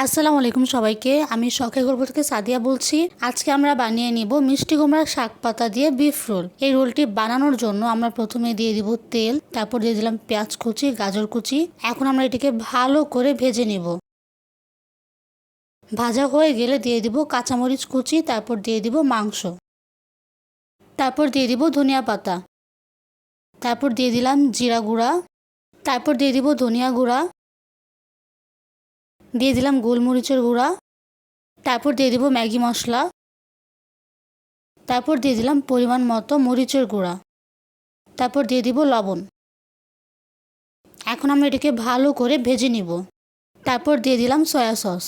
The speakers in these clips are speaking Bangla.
আসসালামু আলাইকুম সবাইকে। আমি শখের গল্প থেকে সাদিয়া বলছি। আজকে আমরা বানিয়ে নিব মিষ্টি কুমড়ার শাক পাতা দিয়ে বিফ রোল। এই রোলটি বানানোর জন্য আমরা প্রথমে দিয়ে দিব তেল, তারপর দিয়ে দিলাম পেঁয়াজ কুচি, গাজর কুচি। এখন আমরা এটিকে ভালো করে ভেজে নিব। ভাজা হয়ে গেলে দিয়ে দিব কাঁচামরিচ কুচি, তারপর দিয়ে দিব মাংস, তারপর দিয়ে দিব ধনিয়া পাতা, তারপর দিয়ে দিলাম জিরা গুঁড়া, তারপর দিয়ে দিব ধনিয়া গুঁড়া, দিয়ে দিলাম গোলমরিচের গুঁড়া, তারপর দিয়ে দিব ম্যাগি মশলা, তারপর দিয়ে দিলাম পরিমাণ মতো মরিচের গুঁড়া, তারপর দিয়ে দিব লবণ। এখন আমরা এটাকে ভালো করে ভেজে নিব। তারপর দিয়ে দিলাম সয়া সস।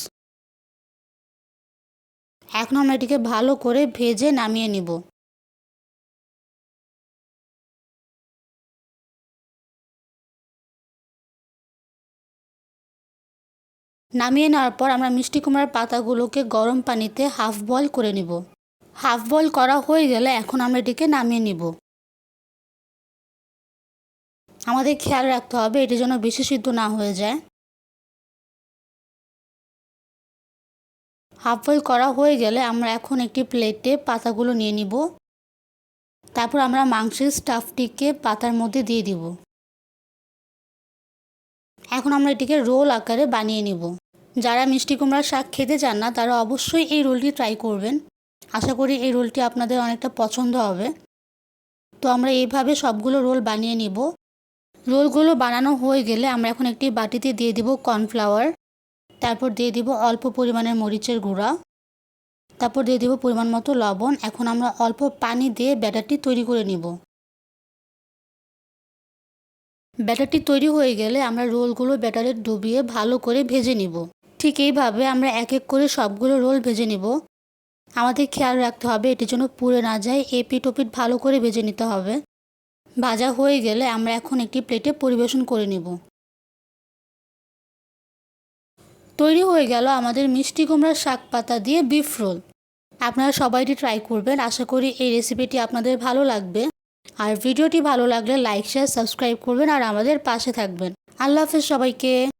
এখন আমরা এটিকে ভালো করে ভেজে নামিয়ে নিব। নামিয়ে নেওয়ার পর আমরা মিষ্টি কুমড়ার পাতাগুলোকে গরম পানিতে হাফ বয়েল করে নিব। হাফ বয়েল করা হয়ে গেলে এখন আমরা এটিকে নামিয়ে নিব। আমাদের খেয়াল রাখতে হবে এটি যেন বেশি সিদ্ধ না হয়ে যায়। হাফ বয়েল করা হয়ে গেলে আমরা এখন একটি প্লেটে পাতাগুলো নিয়ে নিব। তারপর আমরা মাংসের স্টাফটিকে পাতার মধ্যে দিয়ে দিব। এখন আমরা এটিকে রোল আকারে বানিয়ে নিব। যারা মিষ্টি কুমড়ার শাক খেতে চান না তারা অবশ্যই এই রোলটি ট্রাই করবেন। আশা করি এই রোলটি আপনাদের অনেকটা পছন্দ হবে। তো আমরা এইভাবে সবগুলো রোল বানিয়ে নিব। রোলগুলো বানানো হয়ে গেলে আমরা এখন একটি বাটিতে দিয়ে দিব কর্নফ্লাওয়ার, তারপর দিয়ে দিব অল্প পরিমাণের মরিচের গুঁড়া, তারপর দিয়ে দিব পরিমাণ মতো লবণ। এখন আমরা অল্প পানি দিয়ে ব্যাটারটি তৈরি করে নিব। ব্যাটারটি তৈরি হয়ে গেলে আমরা রোলগুলো ব্যাটারে ডুবিয়ে ভালো করে ভেজে নিব। ঠিক এইভাবে আমরা এক এক করে সবগুলো রোল ভেজে নিব। আমাদের খেয়াল রাখতে হবে এটি যেন পুড়ে না যায়, এপিঠ ওপিঠ ভালো করে ভেজে নিতে হবে। ভাজা হয়ে গেলে আমরা এখন একটি প্লেটে পরিবেশন করে নিব। তৈরি হয়ে গেল আমাদের মিষ্টি কুমড়ার শাক পাতা দিয়ে বিফ রোল। আপনারা সবাইটি ট্রাই করবেন। আশা করি এই রেসিপিটি আপনাদের ভালো লাগবে। আর ভিডিওটি ভালো লাগলে লাইক, শেয়ার, সাবস্ক্রাইব করবেন আর আমাদের পাশে থাকবেন। আল্লাহ হাফেজ সবাইকে।